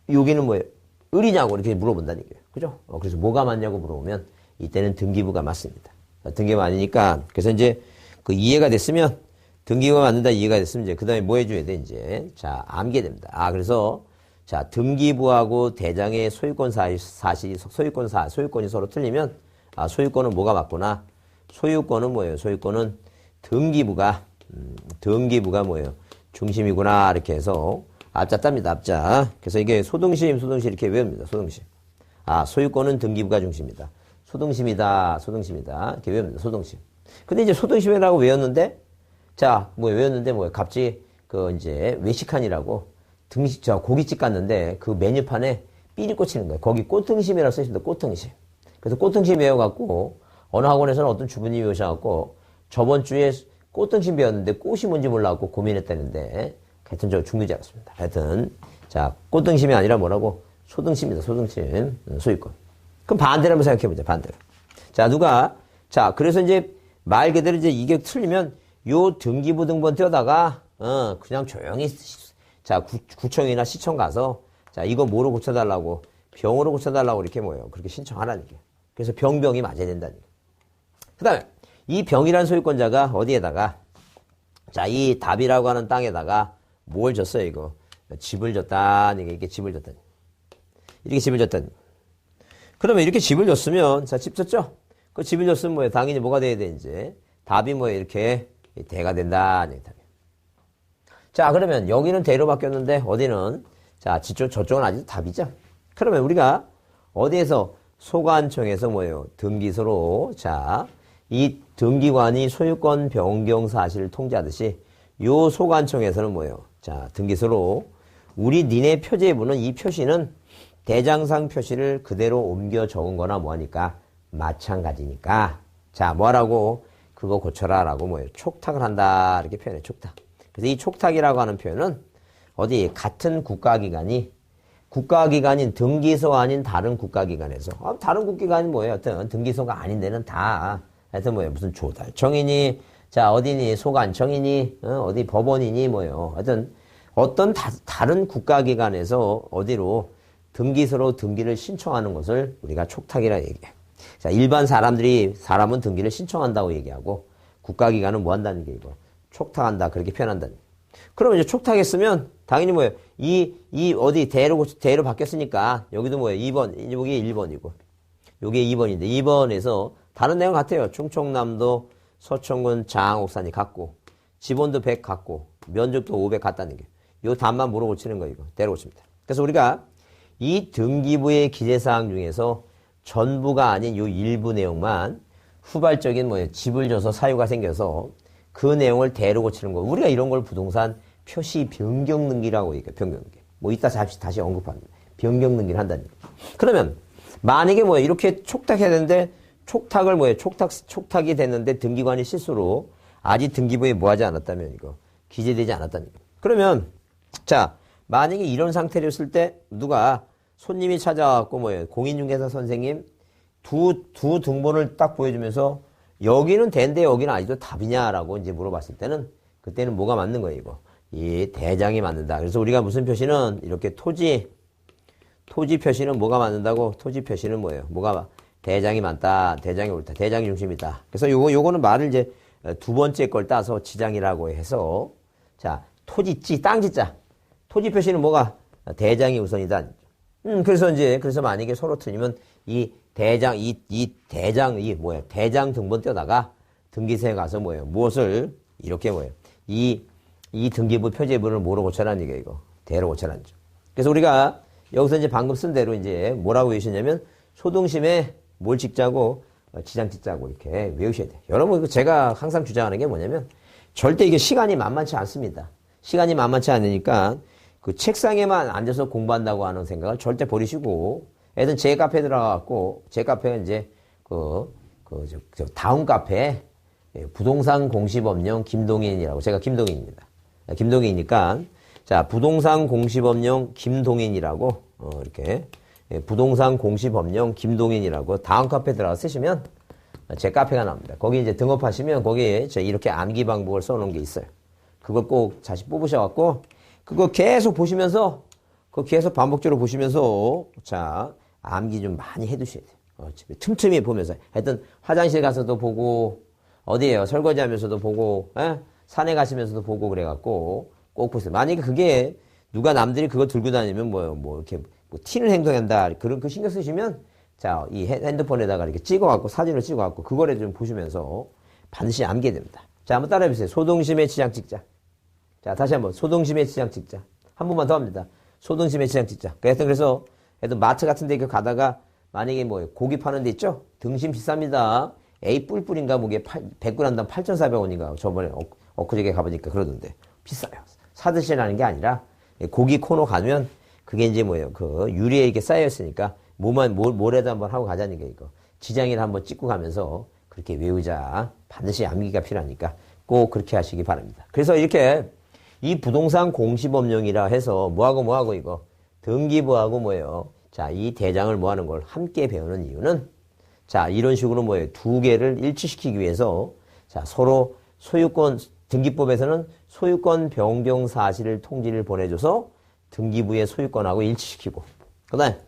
여기는 뭐예요? 의리냐고 이렇게 물어본다는 얘기예요. 그죠? 그래서 뭐가 맞냐고 물어보면, 이때는 등기부가 맞습니다. 등기부가 아니니까, 그래서 이제 그 이해가 됐으면, 등기부가 맞는다 이해가 됐으면 이제 그 다음에 뭐 해줘야 돼, 이제. 자, 암게 됩니다. 그래서, 자, 등기부하고 대장의 소유권이 서로 틀리면, 소유권은 뭐가 맞구나? 소유권은 뭐예요? 소유권은 등기부가 뭐예요? 중심이구나. 이렇게 해서, 앞자 땁니다, 앞자. 그래서 이게 소등심 이렇게 외웁니다, 소등심. 소유권은 등기부가 중심이다. 소등심이다. 이렇게 외웁니다, 소등심. 근데 이제 소등심이라고 외웠는데, 자, 외웠는데 갑자기 이제 외식한이라고 고깃집 갔는데 그 메뉴판에 삐리 꽂히는 거예요. 거기 꽃등심이라고 써있습니다, 꽃등심. 그래서 꽃등심 외워갖고 어느 학원에서는 어떤 주부님이 오셔갖고 저번 주에 꽃등심 배웠는데 꽃이 뭔지 몰라갖고 고민했다는데 하여튼 저 죽는 줄 알았습니다. 하여튼, 자, 꽃등심이 아니라 뭐라고? 소등심입니다, 소등심. 소유권. 그럼 반대로 한번 생각해보자, 반대로. 자, 그래서 이제 말 그대로 이제 이게 틀리면 요 등기부 등본 떼어다가, 그냥 조용히, 자, 구청이나 시청 가서, 자, 이거 뭐로 고쳐달라고, 병으로 고쳐달라고 이렇게 그렇게 신청하라는 얘기예요. 그래서 병이 맞아야 된다는 얘기예요. 그 다음에, 이 병이라는 소유권자가 어디에다가, 자, 이 답이라고 하는 땅에다가 뭘 줬어요, 이거? 집을 줬다는 얘기, 이렇게 집을 줬다니. 이렇게 집을 줬다니. 그러면 이렇게 집을 줬으면, 자, 집 줬죠? 그 집을 줬으면 뭐예요? 당연히 뭐가 돼야 돼, 이제? 답이 뭐예요? 이렇게 대가 된다는 얘기. 자, 그러면 여기는 대로 바뀌었는데, 어디는, 자, 저쪽은 아직도 답이죠? 그러면 우리가 어디에서 소관청에서 뭐예요? 등기소로, 자, 이 등기관이 소유권 변경 사실을 통지하듯이 요 소관청에서는 뭐예요? 자, 등기소로 우리 니네 표제부는 이 표시는 대장상 표시를 그대로 옮겨 적은 거나 뭐하니까 마찬가지니까 자, 뭐라고 그거 고쳐라 라고 뭐예요? 촉탁을 한다 이렇게 표현해, 촉탁. 그래서 이 촉탁이라고 하는 표현은 어디 같은 국가기관인 등기소가 아닌 다른 국가기관에서 다른 국가기관이 뭐예요? 어떤 등기소가 아닌 데는 다 하여튼 뭐예요? 무슨 조달청이니, 자, 어디니, 소관청이니, 어디 법원이니, 뭐예요? 하여튼, 어떤 다른 국가기관에서 어디로 등기소로 등기를 신청하는 것을 우리가 촉탁이라 얘기해요. 자, 일반 사람은 등기를 신청한다고 얘기하고, 국가기관은 뭐 한다는 게 이거? 촉탁한다. 그렇게 표현한다는 게. 그러면 이제 촉탁했으면, 당연히 뭐예요? 어디 대로 바뀌었으니까, 여기도 뭐예요? 2번, 여기 1번이고, 요게 2번인데, 2번에서 다른 내용 같아요. 충청남도 서천군 장옥산이 같고, 지번도 100 같고, 면적도 500 같다는 게. 요 답만 물어 고치는 거, 이거. 대로 고칩니다. 그래서 우리가 이 등기부의 기재사항 중에서 전부가 아닌 요 일부 내용만 후발적인 뭐예요? 집을 줘서 사유가 생겨서 그 내용을 대로 고치는 거. 우리가 이런 걸 부동산 표시 변경 능기라고 얘기해요. 변경 능기. 뭐 이따 다시 언급합니다. 변경 능기를 한다는 얘기. 그러면 만약에 뭐예요? 이렇게 촉탁해야 되는데 촉탁을 뭐예요? 촉탁이 됐는데 등기관이 실수로 아직 등기부에 뭐 하지 않았다면 이거 기재되지 않았다는 얘기. 그러면 자, 만약에 이런 상태였을 때 누가 손님이 찾아와갖고 뭐예요? 공인중개사 선생님 두 등본을 딱 보여주면서 여기는 된데 여기는 아직도 답이냐라고 이제 물어봤을 때는 그때는 뭐가 맞는 거예요, 이거? 이 대장이 맞는다. 그래서 우리가 무슨 표시는 이렇게 토지 표시는 뭐가 맞는다고? 토지 표시는 뭐예요? 뭐가 대장이 맞다. 대장이 옳다. 대장이 중심이다. 그래서 요거는 말을 이제 두 번째 걸 따서 지장이라고 해서 자, 토지지, 땅지자. 토지 표시는 뭐가? 대장이 우선이다. 그래서 만약에 서로 틀리면 대장 등본 떼다가 등기소에 가서 뭐예요? 무엇을 이렇게 뭐예요? 이 등기부 표제부를 뭐로 고쳐라는 얘기예요, 이거. 대로 고쳐라는 점. 그래서 우리가 여기서 이제 방금 쓴 대로 이제 뭐라고 외우시냐면 소등심에 뭘 찍자고 지장 찍자고 이렇게 외우셔야 돼요. 여러분, 제가 항상 주장하는 게 뭐냐면 절대 이게 시간이 만만치 않습니다. 시간이 만만치 않으니까 그 책상에만 앉아서 공부한다고 하는 생각을 절대 버리시고, 애들 제 카페에 들어가갖고, 제 카페가 이제 다운 카페, 부동산 공시법령 김동인이라고, 제가 김동인입니다. 김동인이니까, 자, 부동산 공시법령 김동인이라고, 이렇게, 부동산 공시법령 김동인이라고 다운 카페에 들어가 쓰시면 제 카페가 나옵니다. 거기 이제 등업하시면 거기에 이렇게 암기 방법을 써놓은 게 있어요. 그걸 꼭 다시 뽑으셔갖고, 그거 계속 보시면서, 그거 계속 반복적으로 보시면서, 자, 암기 좀 많이 해두셔야 돼요. 틈틈이 보면서. 하여튼 화장실 가서도 보고, 어디에요? 설거지 하면서도 보고, 산에 가시면서도 보고 그래갖고, 꼭 보세요. 만약에 그게 누가 남들이 그거 들고 다니면 이렇게 튀는 행동한다. 그런 그 신경 쓰시면, 자, 이 핸드폰에다가 이렇게 찍어갖고, 사진을 찍어갖고, 그거를 좀 보시면서 반드시 암기해야 됩니다. 자, 한번 따라해보세요. 소등심의 치장 찍자. 자, 다시 한번. 소등심의 치장 찍자. 한 번만 더 합니다. 소등심의 치장 찍자. 그래서, 마트 같은 데 가다가, 만약에 고기 파는 데 있죠? 등심 비쌉니다. A 뿔뿔인가, 무게 100g당 8,400원인가. 저번에 엊그저께 가보니까 그러던데. 비싸요. 사드시라는 게 아니라, 고기 코너 가면, 그게 이제 그 유리에 이렇게 쌓여있으니까, 모래도 한번 하고 가자는 게 이거. 지장이를 한번 찍고 가면서, 그렇게 외우자. 반드시 암기가 필요하니까, 꼭 그렇게 하시기 바랍니다. 그래서 이렇게, 이 부동산 공시법령이라 해서 뭐하고 이거 등기부하고 뭐예요. 자, 이 대장을 뭐하는 걸 함께 배우는 이유는 자, 이런 식으로 뭐예요. 두 개를 일치시키기 위해서 자, 서로 소유권 등기법에서는 소유권 변경 사실을 통지를 보내줘서 등기부의 소유권하고 일치시키고 그다음에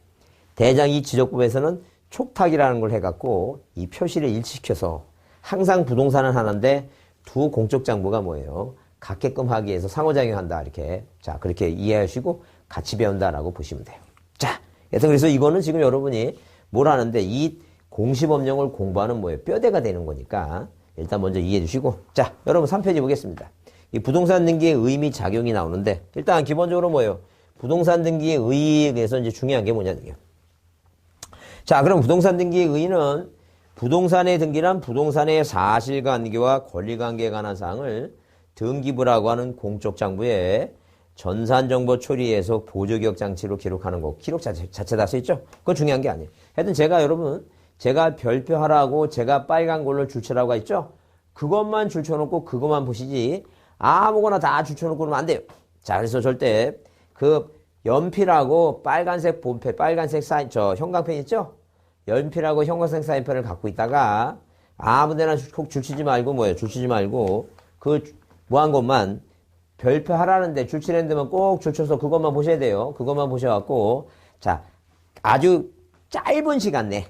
대장 이 지적법에서는 촉탁이라는 걸 해갖고 이 표시를 일치시켜서 항상 부동산은 하나인데 두 공적 장부가 뭐예요. 같게끔 하기 위해서 상호작용한다. 이렇게. 자, 그렇게 이해하시고 같이 배운다라고 보시면 돼요. 자, 여튼 그래서 이거는 지금 여러분이 뭘 하는데 이 공시법령을 공부하는 뭐예요? 뼈대가 되는 거니까 일단 먼저 이해해 주시고. 자, 여러분 3페이지 보겠습니다. 이 부동산 등기의 의미 작용이 나오는데 일단 기본적으로 뭐예요? 부동산 등기의 의의에서 이제 중요한 게 뭐냐고요. 자, 그럼 부동산 등기의 의의는 부동산의 등기란 부동산의 사실관계와 권리관계에 관한 사항을 등기부라고 하는 공적 장부에 전산정보 처리해서 보조기억 장치로 기록하는 거. 기록 자체다 써있죠? 그건 중요한 게 아니에요. 하여튼 제가 별표하라고 제가 빨간 걸로 줄쳐라고 했죠? 그것만 줄쳐놓고 그것만 보시지 아무거나 다 줄쳐놓고 그러면 안 돼요. 자, 그래서 절대 그 연필하고 빨간색 본펜, 빨간색 형광펜 있죠? 연필하고 형광색 사인펜을 갖고 있다가 아무데나 꼭 줄치지 말고 줄치지 말고 뭐한 것만 별표 하라는데 줄치는 데만 꼭 줄쳐서 그것만 보셔야 돼요. 그것만 보셔갖고 자 아주 짧은 시간 내에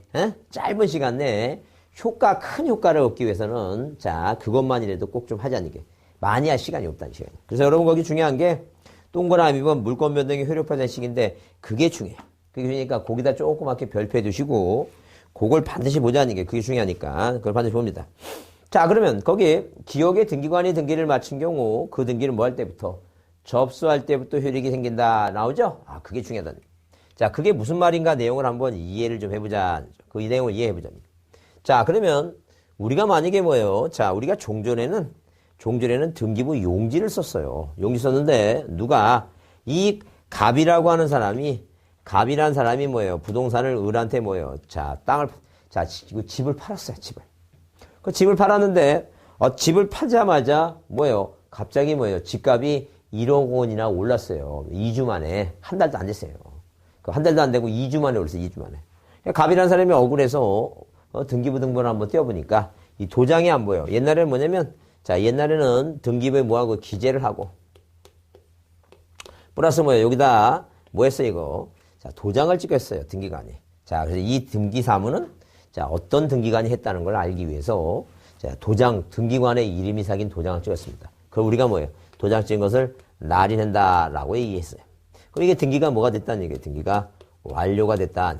큰 효과를 얻기 위해서는 자 그것만이라도 꼭 좀 하자는 게 많이 할 시간이 없다는 시간. 그래서 여러분 거기 중요한 게 동그라미번 물권 변동의 효력화된 식인데 그게 중요해요. 그러니까 거기다 조그맣게 별표해 두시고 그걸 반드시 보자는 게 그게 중요하니까 그걸 반드시 봅니다. 자, 그러면 거기 기업의 등기관이 등기를 마친 경우 그 등기를 뭐 할 때부터 접수할 때부터 효력이 생긴다 나오죠? 아, 그게 중요하다. 자, 그게 무슨 말인가 내용을 한번 이해를 좀 해보자. 그 내용을 이해해보자. 자, 그러면 우리가 만약에 뭐예요? 자, 우리가 종전에는 등기부 용지를 썼어요. 용지 썼는데 누가 이 갑이라고 하는 갑이라는 사람이 뭐예요? 부동산을 을한테 뭐예요? 자, 집을 팔았어요. 그 집을 팔았는데 집을 파자마자 뭐예요? 갑자기 뭐예요? 집값이 1억 원이나 올랐어요. 2주 만에. 한 달도 안 됐어요. 한 달도 안 되고 2주 만에 올랐어요. 2주 만에. 갑이라는 사람이 억울해서 등기부 등본을 한번 띄워보니까 이 도장이 안 보여요. 옛날에는 뭐냐면 옛날에는 등기부에 뭐하고 기재를 하고 플러스 뭐예요? 여기다 뭐 했어요 이거? 자, 도장을 찍었어요. 등기관이. 자, 그래서 이 등기사무는 자, 어떤 등기관이 했다는 걸 알기 위해서 자, 등기관의 이름이 새긴 도장을 찍었습니다. 그럼 우리가 뭐예요? 도장 찍은 것을 날인한다라고 얘기했어요. 그럼 이게 등기가 뭐가 됐다는 얘기예요? 등기가 완료가 됐다.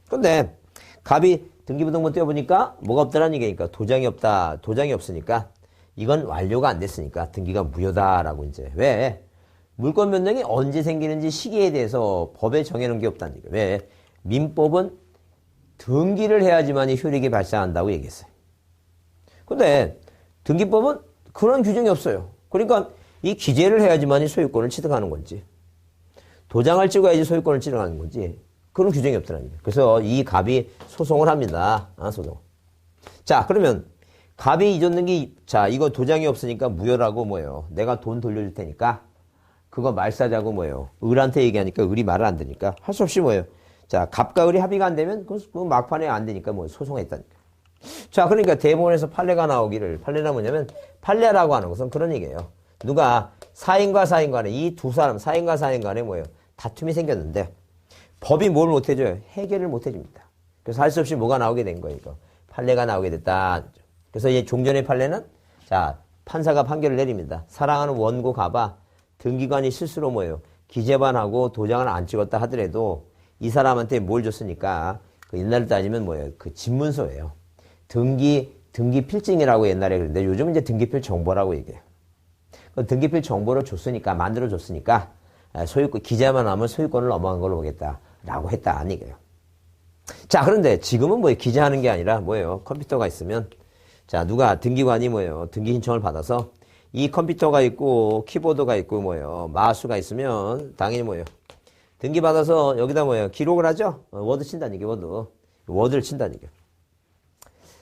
그런데 갑이 등기부 등본 떼어보니까 뭐가 없다는 얘기니까 도장이 없다. 도장이 없으니까 이건 완료가 안 됐으니까 등기가 무효다라고 이제. 왜? 물권 변동이 언제 생기는지 시기에 대해서 법에 정해놓은 게 없다는 얘기예요. 왜? 민법은 등기를 해야지만이 효력이 발생한다고 얘기했어요. 근데 등기법은 그런 규정이 없어요. 그러니까 이 기재를 해야지만이 소유권을 취득하는 건지 도장을 찍어야지 소유권을 찍어가는 거지. 그런 규정이 없더라는 거예요. 그래서 이 갑이 소송을 합니다. 소송. 자, 그러면 갑이 이전 등기, 자, 이거 도장이 없으니까 무효라고 뭐예요? 내가 돈 돌려줄 테니까 그거 말사자고 뭐예요? 을한테 얘기하니까 을이 말을 안 되니까 할 수 없이 뭐예요? 자, 갑과 을이 합의가 안 되면 그 막판에 안 되니까 뭐 소송했다니까. 자, 그러니까 대법원에서 판례가 나오기를, 판례가 뭐냐면 판례라고 하는 것은 그런 얘기예요. 누가 사인과 사인 간에 이 두 사람, 사인과 사인 간에 뭐예요? 다툼이 생겼는데 법이 뭘 못해줘요? 해결을 못해줍니다. 그래서 할 수 없이 뭐가 나오게 된 거예요? 이거. 판례가 나오게 됐다. 그래서 이 종전의 판례는 자, 판사가 판결을 내립니다. 사랑하는 원고 갑아 등기관이 실수로 뭐예요? 기재만 하고 도장을 안 찍었다 하더라도 이 사람한테 뭘 줬으니까 그 옛날로 따지면 뭐예요? 그 집문서예요. 등기 필증이라고 옛날에 그랬는데 요즘은 이제 등기필 정보라고 얘기해요. 그 등기필 정보를 줬으니까, 만들어 줬으니까 소유권, 기재만 하면 소유권을 넘어간 걸로 보겠다라고 했다. 안 얘기해요. 자, 그런데 지금은 뭐예요? 기재하는 게 아니라 뭐예요? 컴퓨터가 있으면 자, 누가 등기관이 뭐예요? 등기 신청을 받아서 이 컴퓨터가 있고 키보드가 있고 뭐예요? 마우스가 있으면 당연히 뭐예요? 등기 받아서 여기다 뭐예요? 기록을 하죠? 워드 친다는 얘기, 워드를 친다는 얘기.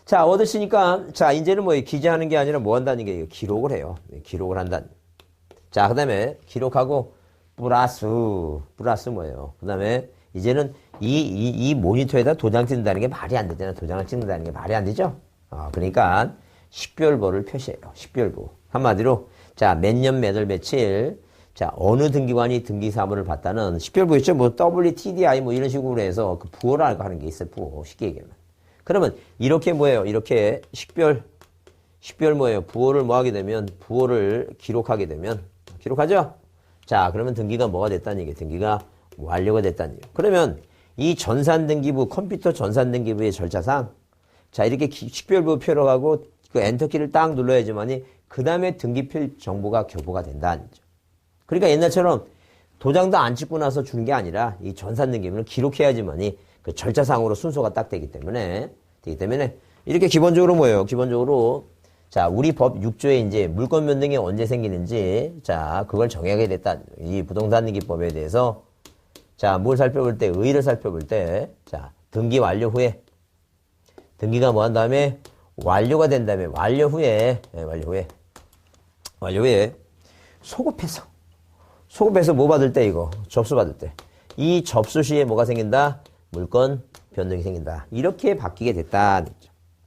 자, 워드 치니까 자, 이제는 뭐예요? 기재하는 게 아니라 뭐 한다는 게 기록을 해요. 기록을 한다는. 자, 그다음에 기록하고 플러스 뭐예요? 그다음에 이제는 이 모니터에다 도장 찍는다는 게 말이 안 되잖아요. 도장을 찍는다는 게 말이 안 되죠? 그러니까 식별부를 표시해요. 식별부. 한마디로 자, 몇 년 몇 월 며칠 자, 어느 등기관이 등기 사무를 봤다는 식별부 있죠? 뭐 WTDI 뭐 이런 식으로 해서 그 부호라고 하는 게 있어요. 부호. 쉽게 얘기하면. 그러면 이렇게 뭐예요? 이렇게 식별 뭐예요? 부호를 뭐 하게 되면 부호를 기록하게 되면 기록하죠? 자, 그러면 등기가 뭐가 됐다는 얘기예요? 등기가 완료가 됐다는 얘기예요. 그러면 이 전산등기부, 컴퓨터 전산등기부의 절차상 자, 이렇게 식별부 표록하고 그 엔터키를 딱 눌러야지만이 그 다음에 등기필 정보가 교부가 된다는 거죠. 그러니까 옛날처럼 도장도 안 찍고 나서 주는 게 아니라 이 전산등기부를 기록해야지만이 그 절차상으로 순서가 딱 되기 때문에 이렇게 기본적으로 뭐예요? 기본적으로 자, 우리 법 6조에 이제 물권 변동이 언제 생기는지 자, 그걸 정하게 됐다. 이 부동산등기법에 대해서 자, 뭘 살펴볼 때 의의를 살펴볼 때 자, 등기 완료 후에 등기가 뭐 한 다음에 완료가 된 다음에 완료 후에 소급해서 뭐 받을 때 이거 접수 받을 때 이 접수 시에 뭐가 생긴다? 물권 변동이 생긴다. 이렇게 바뀌게 됐다.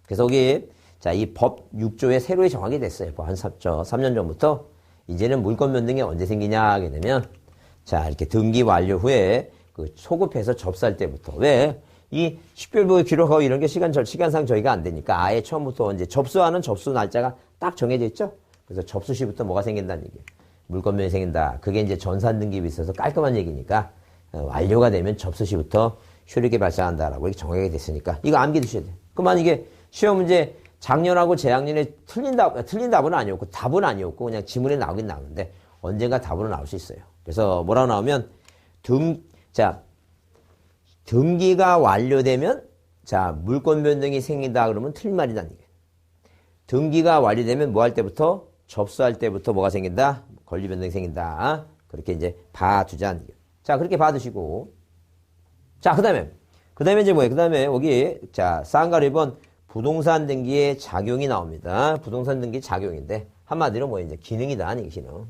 그래서 여기 자, 이 법 6조에 새로 정하게 됐어요. 한 3년 전부터 이제는 물권 변동이 언제 생기냐 하게 되면 자, 이렇게 등기 완료 후에 그 소급해서 접수할 때부터 왜? 이 식별부 기록하고 이런 게 시간상 저희가 안 되니까 아예 처음부터 이제 접수하는 접수 날짜가 딱 정해져 있죠? 그래서 접수 시부터 뭐가 생긴다는 얘기예요. 물권면이 생긴다. 그게 이제 전산등기부에 있어서 깔끔한 얘기니까 완료가 되면 접수 시부터 효력이 발생한다라고 이렇게 정하게 됐으니까 이거 암기 두셔야 돼요. 그만 이게 시험 문제 작년하고 재작년에 틀린 답은 아니었고 답은 아니었고 그냥 지문에 나오긴 나오는데 언젠가 답으로 나올 수 있어요. 그래서 뭐라고 나오면 등기가 완료되면 자, 물권 변동이 생긴다 그러면 틀린 말이다는 얘기예요. 등기가 완료되면 뭐 할 때부터? 접수할 때부터 뭐가 생긴다? 권리 변동이 생긴다. 그렇게 이제 봐두자는 얘기예요. 자, 그렇게 봐두시고. 자, 그 다음에 이제 뭐예요? 그 다음에 여기, 자, 쌍가루 1번 부동산 등기의 작용이 나옵니다. 부동산 등기 작용인데, 한마디로 뭐 이제 기능이다. 기능.